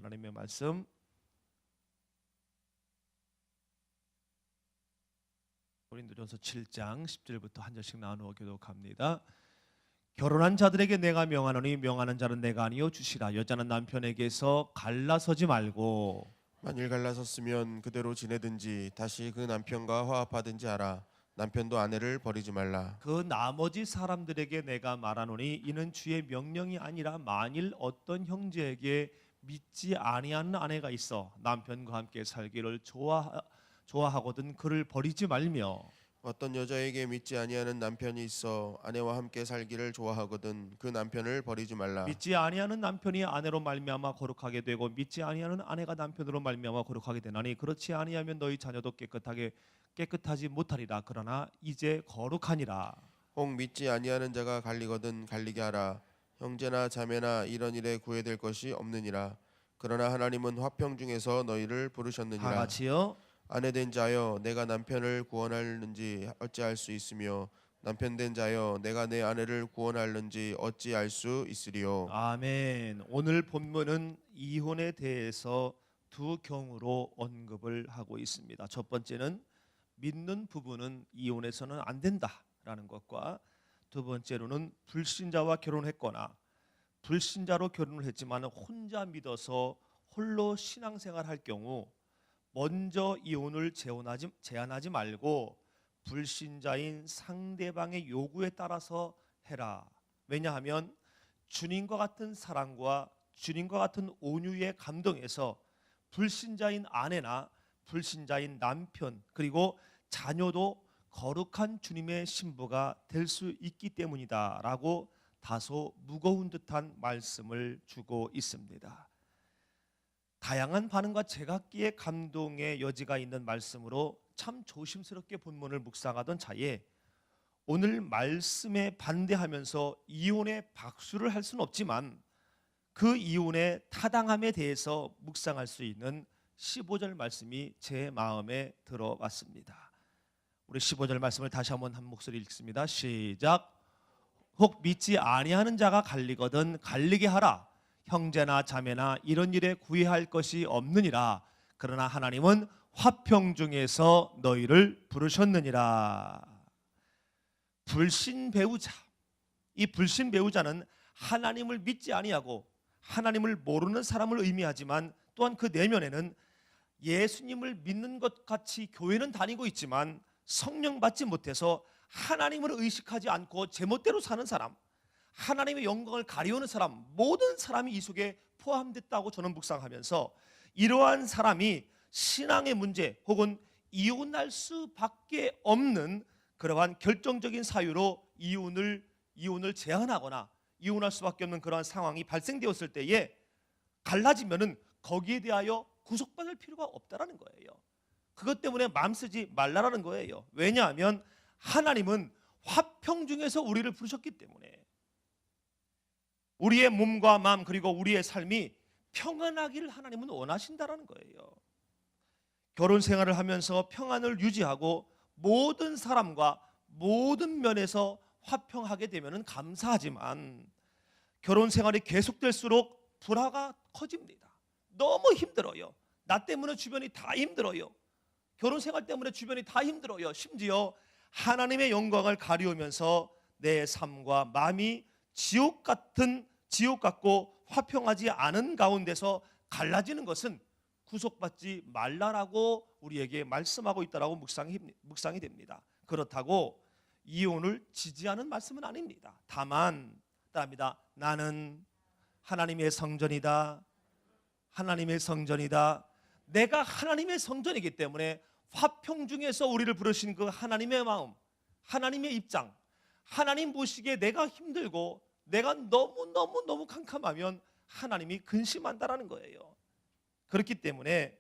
하나님의 말씀 고린도전서 7장 10절부터 한 절씩 나누어 교독합니다. 결혼한 자들에게 내가 명하노니 명하는 자는 내가 아니요 주시라. 여자는 남편에게서 갈라서지 말고 만일 갈라섰으면 그대로 지내든지 다시 그 남편과 화합하든지 하라. 남편도 아내를 버리지 말라. 그 나머지 사람들에게 내가 말하노니 이는 주의 명령이 아니라 만일 어떤 형제에게 믿지 아니하는 아내가 있어 남편과 함께 살기를 좋아하거든 그를 버리지 말며 어떤 여자에게 믿지 아니하는 남편이 있어 아내와 함께 살기를 좋아하거든 그 남편을 버리지 말라. 믿지 아니하는 남편이 아내로 말미암아 거룩하게 되고 믿지 아니하는 아내가 남편으로 말미암아 거룩하게 되나니 그렇지 아니하면 너희 자녀도 깨끗하지 못하리라. 그러나 이제 거룩하니라. 혹 믿지 아니하는 자가 갈리거든 갈리게 하라. 형제나 자매나 이런 일에 구애될 것이 없느니라. 그러나 하나님은 화평 중에서 너희를 다 부르셨느니라. 같이요. 아내 된 자여 내가 남편을 구원하는지 어찌할 수 있으며 남편 된 자여 내가 내 아내를 구원하는지 어찌할 수 있으리요. 아멘. 오늘 본문은 이혼에 대해서 두 경우로 언급을 하고 있습니다. 첫 번째는 믿는 부부는 이혼해서는 안 된다라는 것과 두 번째로는 불신자와 결혼했거나 불신자로 결혼을 했지만 혼자 믿어서 홀로 신앙생활할 경우 먼저 이혼을 제한하지 말고 불신자인 상대방의 요구에 따라서 해라. 왜냐하면 주님과 같은 사랑과 주님과 같은 온유의 감동에서 불신자인 아내나 불신자인 남편 그리고 자녀도 거룩한 주님의 신부가 될 수 있기 때문이다라고 다소 무거운 듯한 말씀을 주고 있습니다. 다양한 반응과 제각기의 감동의 여지가 있는 말씀으로 참 조심스럽게 본문을 묵상하던 차에 오늘 말씀에 반대하면서 이혼에 박수를 할 수는 없지만 그 이혼의 타당함에 대해서 묵상할 수 있는 15절 말씀이 제 마음에 들어왔습니다. 우리 15절 말씀을 다시 한번 한 목소리 읽습니다. 시작. 혹 믿지 아니하는 자가 갈리거든 갈리게 하라. 형제나 자매나 이런 일에 구애할 것이 없느니라. 그러나 하나님은 화평 중에서 너희를 부르셨느니라. 불신 배우자, 이 불신 배우자는 하나님을 믿지 아니하고 하나님을 모르는 사람을 의미하지만 또한 그 내면에는 예수님을 믿는 것 같이 교회는 다니고 있지만 성령 받지 못해서 하나님을 의식하지 않고 제멋대로 사는 사람, 하나님의 영광을 가리우는 사람, 모든 사람이 이 속에 포함됐다고 저는 묵상하면서 이러한 사람이 신앙의 문제 혹은 이혼할 수밖에 없는 그러한 결정적인 사유로 이혼을 제한하거나 이혼할 수밖에 없는 그러한 상황이 발생되었을 때에 갈라지면은 거기에 대하여 구속받을 필요가 없다라는 거예요. 그것 때문에 마음 쓰지 말라라는 거예요. 왜냐하면 하나님은 화평 중에서 우리를 부르셨기 때문에 우리의 몸과 마음 그리고 우리의 삶이 평안하기를 하나님은 원하신다라는 거예요. 결혼 생활을 하면서 평안을 유지하고 모든 사람과 모든 면에서 화평하게 되면 감사하지만 결혼 생활이 계속될수록 불화가 커집니다. 너무 힘들어요. 나 때문에 주변이 다 힘들어요. 결혼 생활 때문에 주변이 다 힘들어요. 심지어 하나님의 영광을 가리우면서 내 삶과 마음이 지옥 같고 화평하지 않은 가운데서 갈라지는 것은 구속받지 말라라고 우리에게 말씀하고 있다라고 묵상이 됩니다. 그렇다고 이혼을 지지하는 말씀은 아닙니다. 다만 따릅니다. 나는 하나님의 성전이다. 하나님의 성전이다. 내가 하나님의 성전이기 때문에 화평 중에서 우리를 부르신 그 하나님의 마음, 하나님의 입장, 하나님 보시기에 내가 힘들고 내가 너무 캄캄하면 하나님이 근심한다라는 거예요. 그렇기 때문에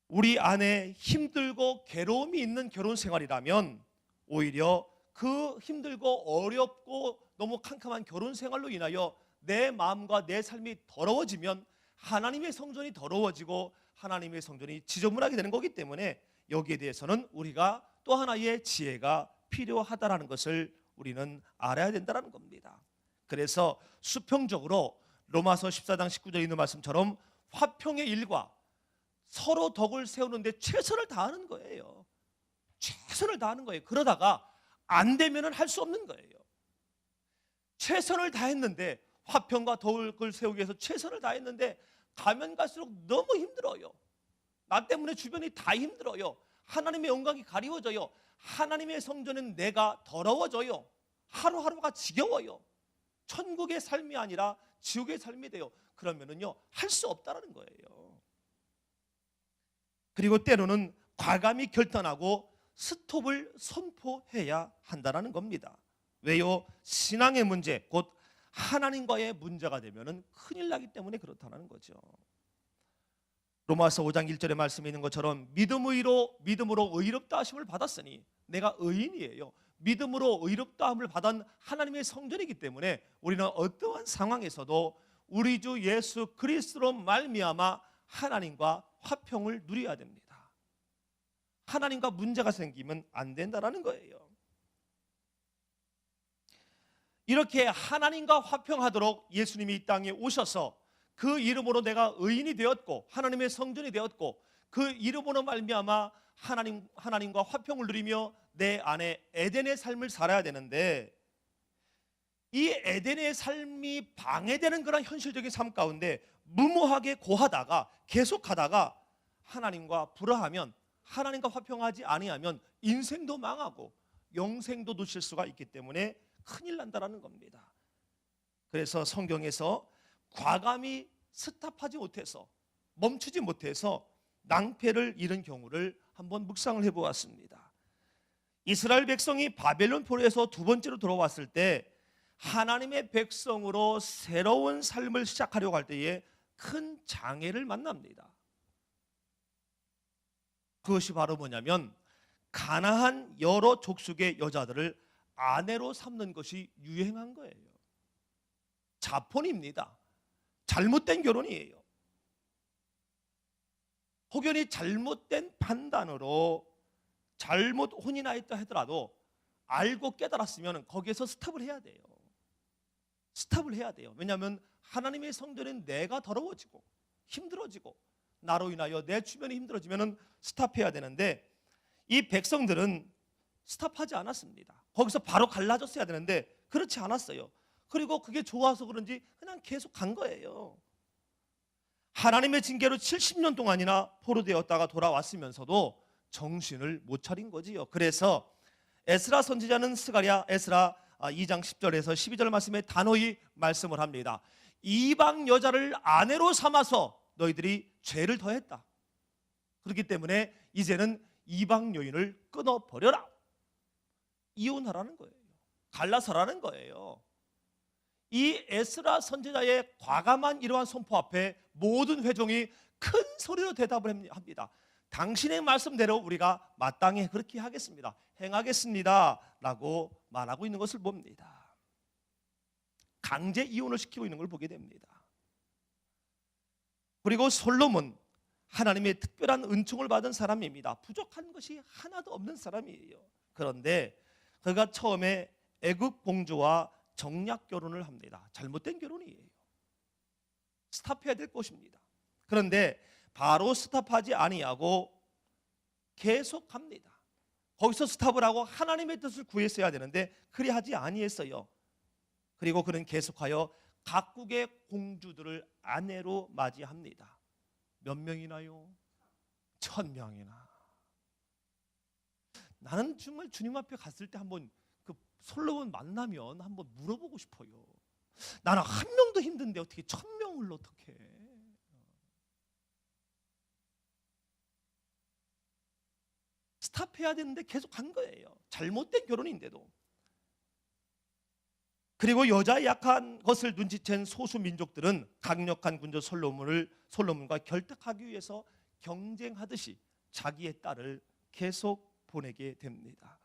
우리 안에 힘들고 괴로움이 있는 결혼 생활이라면 오히려 그 힘들고 어렵고 너무 캄캄한 결혼 생활로 인하여 내 마음과 내 삶이 더러워지면 하나님의 성전이 더러워지고 하나님의 성전이 지저분하게 되는 거기 때문에 여기에 대해서는 우리가 또 하나의 지혜가 필요하다라는 것을 우리는 알아야 된다는 겁니다. 그래서 수평적으로 로마서 14장 19절에 있는 말씀처럼 화평의 일과 서로 덕을 세우는데 최선을 다하는 거예요. 최선을 다하는 거예요. 그러다가 안 되면은 할 수 없는 거예요. 최선을 다했는데, 화평과 덕을 세우기 위해서 최선을 다했는데 가면 갈수록 너무 힘들어요. 나 때문에 주변이 다 힘들어요. 하나님의 영광이 가리워져요. 하나님의 성전은 내가 더러워져요. 하루하루가 지겨워요. 천국의 삶이 아니라 지옥의 삶이 돼요. 그러면은요, 할 수 없다라는 거예요. 그리고 때로는 과감히 결단하고 스톱을 선포해야 한다는 겁니다. 왜요? 신앙의 문제, 곧 하나님과의 문제가 되면은 큰일 나기 때문에 그렇다는 거죠. 로마서 5장 1절의 말씀에 있는 것처럼 믿음으로 의롭다 하심을 받았으니, 내가 의인이에요. 믿음으로 의롭다 함을 받은 하나님의 성전이기 때문에 우리는 어떠한 상황에서도 우리 주 예수 그리스도로 말미암아 하나님과 화평을 누려야 됩니다. 하나님과 문제가 생기면 안 된다라는 거예요. 이렇게 하나님과 화평하도록 예수님이 이 땅에 오셔서 그 이름으로 내가 의인이 되었고 하나님의 성전이 되었고 그 이름으로 말미암아 하나님과 화평을 누리며 내 안에 에덴의 삶을 살아야 되는데, 이 에덴의 삶이 방해되는 그런 현실적인 삶 가운데 무모하게 고하다가 계속하다가 하나님과 불화하면, 하나님과 화평하지 아니하면 인생도 망하고 영생도 놓칠 수가 있기 때문에 큰일 난다라는 겁니다. 그래서 성경에서 과감히 스탑하지 못해서, 멈추지 못해서 낭패를 잃은 경우를 한번 묵상을 해보았습니다. 이스라엘 백성이 바벨론 포로에서 두 번째로 돌아왔을 때 하나님의 백성으로 새로운 삶을 시작하려고 할 때에 큰 장애를 만납니다. 그것이 바로 뭐냐면, 가나안 여러 족속의 여자들을 아내로 삼는 것이 유행한 거예요. 자본입니다. 잘못된 결혼이에요. 혹여니 잘못된 판단으로 잘못 혼인하였다 하더라도 알고 깨달았으면 거기에서 스탑을 해야 돼요. 스탑을 해야 돼요. 왜냐하면 하나님의 성전은 내가 더러워지고 힘들어지고 나로 인하여 내 주변이 힘들어지면 스탑해야 되는데, 이 백성들은 스탑하지 않았습니다. 거기서 바로 갈라졌어야 되는데 그렇지 않았어요. 그리고 그게 좋아서 그런지 그냥 계속 간 거예요. 하나님의 징계로 70년 동안이나 포로되었다가 돌아왔으면서도 정신을 못 차린 거지요. 그래서 에스라 선지자는 에스라 2장 10절에서 12절 말씀에 단호히 말씀을 합니다. 이방 여자를 아내로 삼아서 너희들이 죄를 더했다. 그렇기 때문에 이제는 이방 여인을 끊어버려라. 이혼하라는 거예요. 갈라서라는 거예요. 이 에스라 선지자의 과감한 이러한 선포 앞에 모든 회종이 큰 소리로 대답을 합니다. 당신의 말씀대로 우리가 마땅히 그렇게 하겠습니다. 행하겠습니다 라고 말하고 있는 것을 봅니다. 강제 이혼을 시키고 있는 걸 보게 됩니다. 그리고 솔로몬, 하나님의 특별한 은총을 받은 사람입니다. 부족한 것이 하나도 없는 사람이에요. 그런데 그가 처음에 애굽 공주와 정략 결혼을 합니다. 잘못된 결혼이에요. 스탑해야 될 것입니다. 그런데 바로 스탑하지 아니하고 계속합니다. 거기서 스탑을 하고 하나님의 뜻을 구했어야 되는데 그리 하지 아니했어요. 그리고 그는 계속하여 각국의 공주들을 아내로 맞이합니다. 몇 명이나요? 1000명이나. 나는 정말 주님 앞에 갔을 때 한번 그 솔로몬 만나면 한번 물어보고 싶어요. 나는 한 명도 힘든데 어떻게 1000명을 어떻게 해? 스탑해야 되는데 계속 간 거예요. 잘못된 결혼인데도. 그리고 여자의 약한 것을 눈치챈 소수 민족들은 강력한 군주 솔로몬과 결탁하기 위해서 경쟁하듯이 자기의 딸을 계속 보내게 됩니다.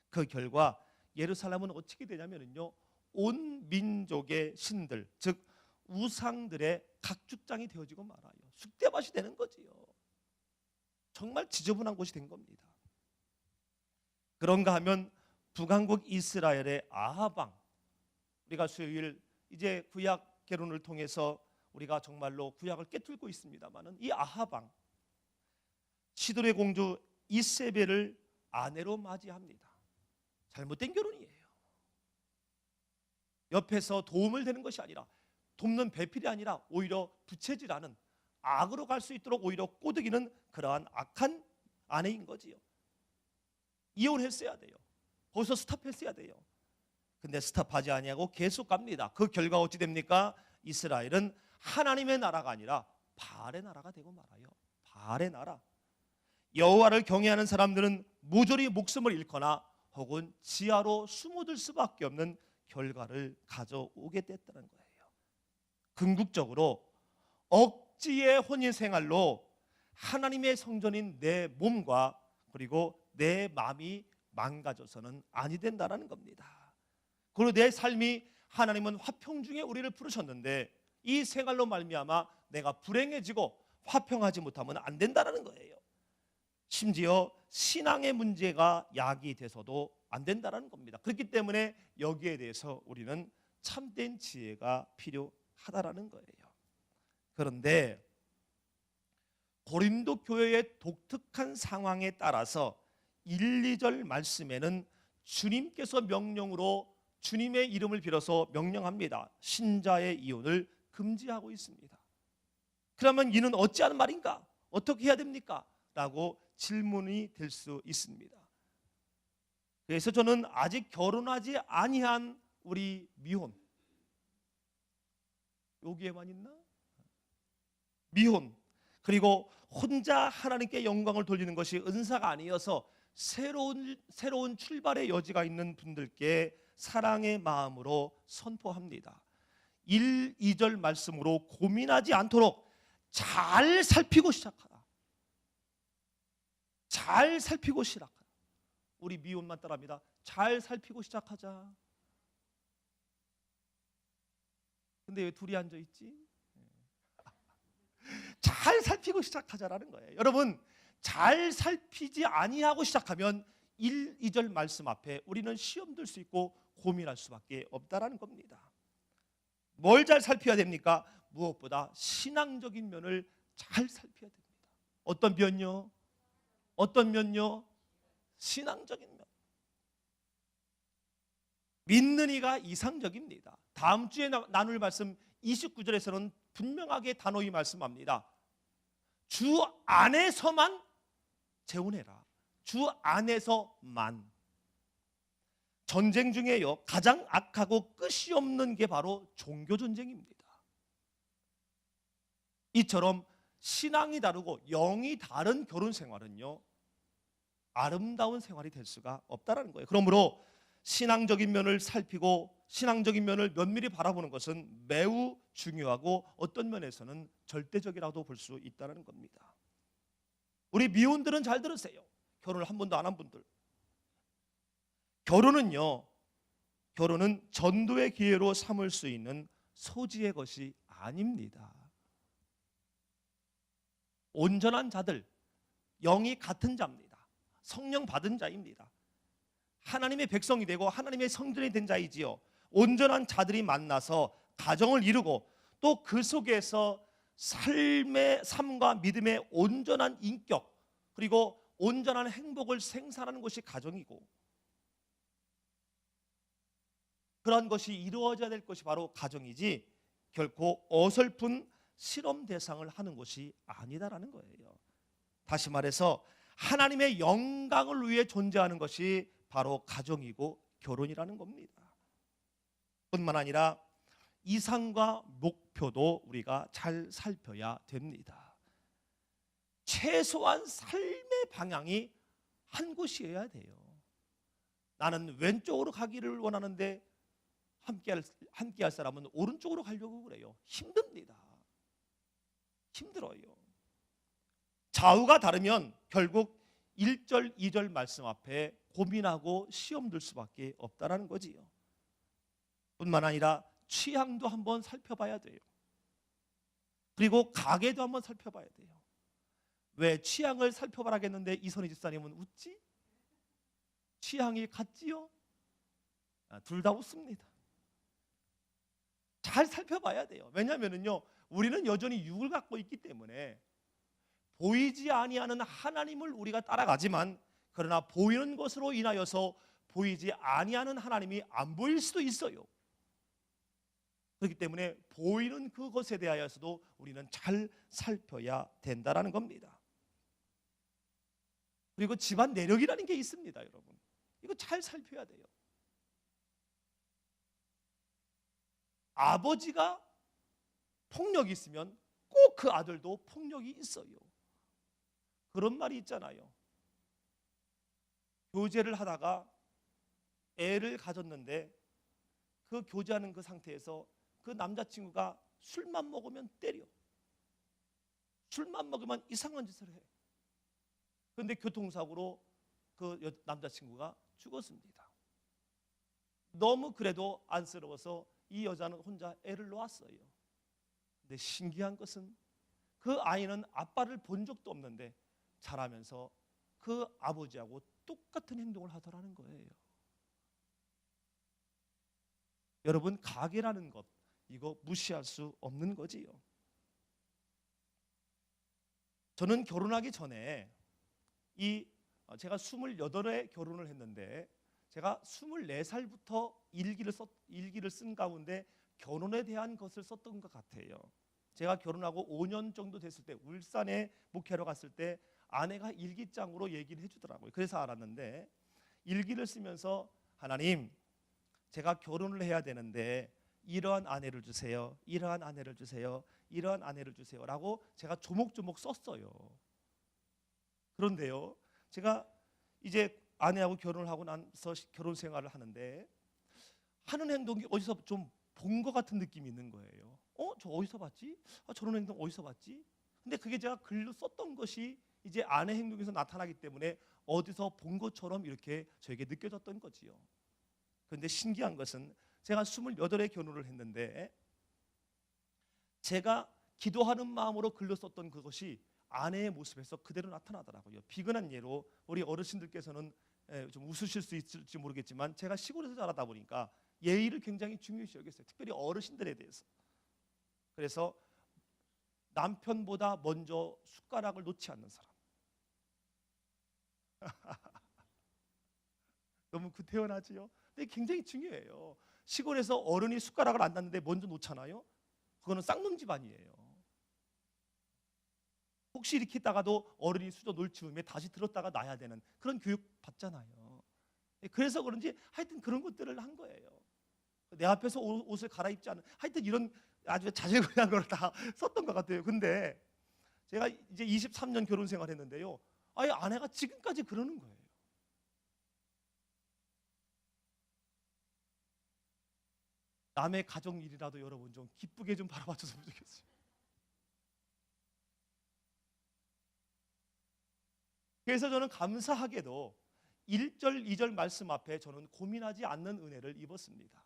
그 결과 예루살렘은 어떻게 되냐면요, 온 민족의 신들, 즉 우상들의 각주장이 되어지고 말아요. 쑥대밭이 되는 거지요. 정말 지저분한 곳이 된 겁니다. 그런가 하면 북왕국 이스라엘의 아합 왕, 우리가 수요일 이제 구약 결혼을 통해서 우리가 정말로 구약을 깨뚫고 있습니다만은 이 아합 왕 시돌의 공주 이세벨을 아내로 맞이합니다. 잘못된 결혼이에요. 옆에서 도움을 되는 것이 아니라, 돕는 배필이 아니라 오히려 부채질하는, 악으로 갈 수 있도록 오히려 꼬드기는 그러한 악한 아내인 거지요. 이혼했어야 돼요. 거기서 스탑했어야 돼요. 근데 스탑하지 아니하고 계속 갑니다. 그 결과 어찌 됩니까? 이스라엘은 하나님의 나라가 아니라 바알의 나라가 되고 말아요. 바알의 나라. 여호와를 경외하는 사람들은 모조리 목숨을 잃거나 혹은 지하로 숨어들 수밖에 없는 결과를 가져오게 됐다는 거예요. 궁극적으로 억지의 혼인 생활로 하나님의 성전인 내 몸과 그리고 내 마음이 망가져서는 아니 된다라는 겁니다. 그리고 내 삶이, 하나님은 화평 중에 우리를 부르셨는데 이 생활로 말미암아 내가 불행해지고 화평하지 못하면 안 된다라는 거예요. 심지어 신앙의 문제가 약이 돼서도 안 된다라는 겁니다. 그렇기 때문에 여기에 대해서 우리는 참된 지혜가 필요하다라는 거예요. 그런데 고린도 교회의 독특한 상황에 따라서 1, 2절 말씀에는 주님께서 명령으로 주님의 이름을 빌어서 명령합니다. 신자의 이혼을 금지하고 있습니다. 그러면 이는 어찌하는 말인가? 어떻게 해야 됩니까? 라고 질문이 될 수 있습니다. 그래서 저는 아직 결혼하지 아니한 우리 미혼, 여기에만 있나? 미혼, 그리고 혼자 하나님께 영광을 돌리는 것이 은사가 아니어서 새로운 출발의 여지가 있는 분들께 사랑의 마음으로 선포합니다. 1, 2절 말씀으로 고민하지 않도록 잘 살피고 시작하라. 잘 살피고 시작하라. 우리 미혼만 따라합니다. 잘 살피고 시작하자. 근데 왜 둘이 앉아 있지? 잘 살피고 시작하자라는 거예요. 여러분, 잘 살피지 아니하고 시작하면 1, 2절 말씀 앞에 우리는 시험 들 수 있고 고민할 수밖에 없다라는 겁니다. 뭘 잘 살펴야 됩니까? 무엇보다 신앙적인 면을 잘 살펴야 됩니다. 어떤 면요? 어떤 면요? 신앙적인 면. 믿는 이가 이상적입니다. 다음 주에 나눌 말씀 29절에서는 분명하게 단호히 말씀합니다. 주 안에서만 재혼해라. 주 안에서만. 전쟁 중에요, 가장 악하고 끝이 없는 게 바로 종교 전쟁입니다. 이처럼 신앙이 다르고 영이 다른 결혼 생활은요, 아름다운 생활이 될 수가 없다는 거예요. 그러므로 신앙적인 면을 살피고 신앙적인 면을 면밀히 바라보는 것은 매우 중요하고 어떤 면에서는 절대적이라도 볼 수 있다는 겁니다. 우리 미혼들은 잘 들으세요. 결혼을 한 번도 안 한 분들. 결혼은 전도의 기회로 삼을 수 있는 소지의 것이 아닙니다. 온전한 자들, 영이 같은 자입니다. 성령 받은 자입니다. 하나님의 백성이 되고 하나님의 성전이 된 자이지요. 온전한 자들이 만나서 가정을 이루고 또 그 속에서 삶과 믿음의 온전한 인격 그리고 온전한 행복을 생산하는 것이 가정이고, 그런 것이 이루어져야 될 것이 바로 가정이지 결코 어설픈 실험 대상을 하는 것이 아니다라는 거예요. 다시 말해서 하나님의 영광을 위해 존재하는 것이 바로 가정이고 결혼이라는 겁니다. 뿐만 아니라 이상과 목표도 우리가 잘 살펴야 됩니다. 최소한 삶의 방향이 한 곳이어야 돼요. 나는 왼쪽으로 가기를 원하는데 함께할 사람은 오른쪽으로 가려고 그래요. 힘듭니다. 힘들어요. 좌우가 다르면 결국 1절, 2절 말씀 앞에 고민하고 시험 들 수밖에 없다라는 거지요. 뿐만 아니라 취향도 한번 살펴봐야 돼요. 그리고 가게도 한번 살펴봐야 돼요. 왜 취향을 살펴봐라겠는데 이선희 집사님은 웃지? 취향이 같지요? 둘 다 웃습니다. 잘 살펴봐야 돼요. 왜냐하면요, 우리는 여전히 육을 갖고 있기 때문에 보이지 아니하는 하나님을 우리가 따라가지만, 그러나 보이는 것으로 인하여서 보이지 아니하는 하나님이 안 보일 수도 있어요. 그렇기 때문에 보이는 그것에 대하여서도 우리는 잘 살펴야 된다라는 겁니다. 그리고 집안 내력이라는 게 있습니다, 여러분. 이거 잘 살펴야 돼요. 아버지가 폭력이 있으면 꼭 그 아들도 폭력이 있어요. 그런 말이 있잖아요. 교제를 하다가 애를 가졌는데 그 교제하는 그 상태에서 그 남자친구가 술만 먹으면 때려. 술만 먹으면 이상한 짓을 해. 그런데 교통사고로 그 남자친구가 죽었습니다. 너무 그래도 안쓰러워서 이 여자는 혼자 애를 놓았어요. 근데 신기한 것은 그 아이는 아빠를 본 적도 없는데 자라면서 그 아버지하고 똑같은 행동을 하더라는 거예요. 여러분, 가계라는 것, 이거 무시할 수 없는 거지요. 저는 결혼하기 전에 제가 28에 결혼을 했는데, 제가 24살부터 일기를 쓴 가운데 결혼에 대한 것을 썼던 것 같아요. 제가 결혼하고 5년 정도 됐을 때 울산에 목회하러 갔을 때 아내가 일기장으로 얘기를 해주더라고요. 그래서 알았는데, 일기를 쓰면서 하나님, 제가 결혼을 해야 되는데 이러한 아내를 주세요, 이러한 아내를 주세요, 이러한 아내를 주세요 라고 제가 조목조목 썼어요. 그런데요, 제가 이제 아내하고 결혼을 하고 나서 결혼 생활을 하는데 하는 행동이 어디서 좀 본 것 같은 느낌이 있는 거예요. 저 어디서 봤지? 저런 행동 어디서 봤지? 근데 그게 제가 글로 썼던 것이 이제 아내 행동에서 나타나기 때문에 어디서 본 것처럼 이렇게 저에게 느껴졌던 거지요. 그런데 신기한 것은 제가 28에 결혼을 했는데 제가 기도하는 마음으로 글로 썼던 그것이 아내의 모습에서 그대로 나타나더라고요. 비근한 예로 우리 어르신들께서는 좀 웃으실 수 있을지 모르겠지만, 제가 시골에서 자라다 보니까 예의를 굉장히 중요시 여겼어요. 특별히 어르신들에 대해서. 그래서 남편보다 먼저 숟가락을 놓지 않는 사람. 너무 구태연하지요? 근데 굉장히 중요해요. 시골에서 어른이 숟가락을 안 놨는데 먼저 놓잖아요. 그거는 쌍놈 집안이에요. 혹시 이렇게 있다가도 어른이 수저 놓을 즈음에 다시 들었다가 놔야 되는 그런 교육 받잖아요. 그래서 그런지 하여튼 그런 것들을 한 거예요. 내 앞에서 옷을 갈아입지 않는, 하여튼 이런 아주 자질구레한 걸 다 썼던 것 같아요. 근데 제가 이제 23년 결혼 생활했는데요, 아예 아내가 지금까지 그러는 거예요. 남의 가정 일이라도 여러분 좀 기쁘게 좀 바라봐줬으면 좋겠어요. 그래서 저는 감사하게도 1절, 2절 말씀 앞에 저는 고민하지 않는 은혜를 입었습니다.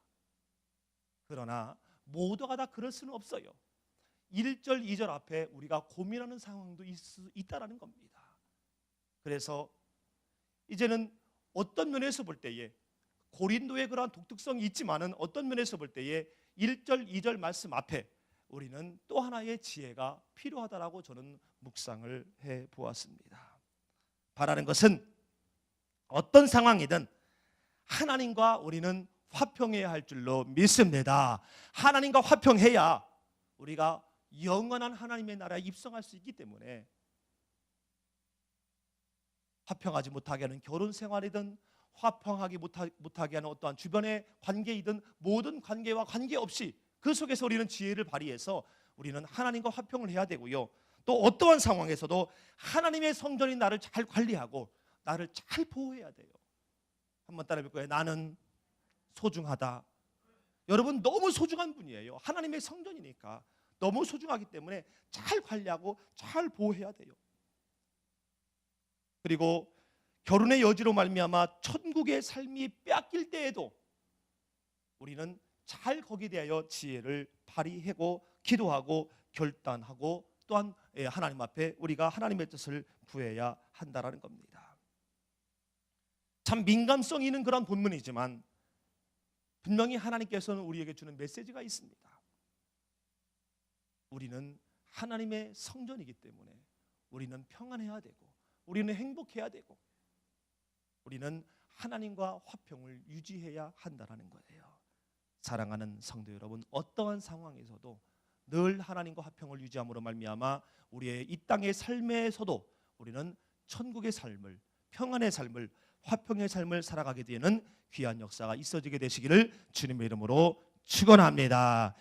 그러나 모두가 다 그럴 수는 없어요. 1절, 2절 앞에 우리가 고민하는 상황도 있다라는 겁니다. 그래서 이제는 어떤 면에서 볼 때에 고린도의 그러한 독특성이 있지만은 어떤 면에서 볼 때에 1절, 2절 말씀 앞에 우리는 또 하나의 지혜가 필요하다라고 저는 묵상을 해 보았습니다. 바라는 것은 어떤 상황이든 하나님과 우리는 화평해야 할 줄로 믿습니다. 하나님과 화평해야 우리가 영원한 하나님의 나라에 입성할 수 있기 때문에, 화평하지 못하게 하는 결혼 생활이든 화평하지 못하게 하는 어떠한 주변의 관계이든 모든 관계와 관계없이 그 속에서 우리는 지혜를 발휘해서 우리는 하나님과 화평을 해야 되고요. 또 어떠한 상황에서도 하나님의 성전인 나를 잘 관리하고 나를 잘 보호해야 돼요. 한번 따라해 볼 거예요. 나는 소중하다. 여러분, 너무 소중한 분이에요. 하나님의 성전이니까 너무 소중하기 때문에 잘 관리하고 잘 보호해야 돼요. 그리고 결혼의 여지로 말미암아 천국의 삶이 빼앗길 때에도 우리는 잘 거기에 대하여 지혜를 발휘하고 기도하고 결단하고 또한 하나님 앞에 우리가 하나님의 뜻을 구해야 한다라는 겁니다. 참 민감성 있는 그런 본문이지만 분명히 하나님께서는 우리에게 주는 메시지가 있습니다. 우리는 하나님의 성전이기 때문에 우리는 평안해야 되고 우리는 행복해야 되고 우리는 하나님과 화평을 유지해야 한다는 거예요. 사랑하는 성도 여러분, 어떠한 상황에서도 늘 하나님과 화평을 유지함으로 말미암아 우리의 이 땅의 삶에서도 우리는 천국의 삶을, 평안의 삶을, 화평의 삶을 살아가게 되는 귀한 역사가 있어지게 되시기를 주님의 이름으로 축원합니다.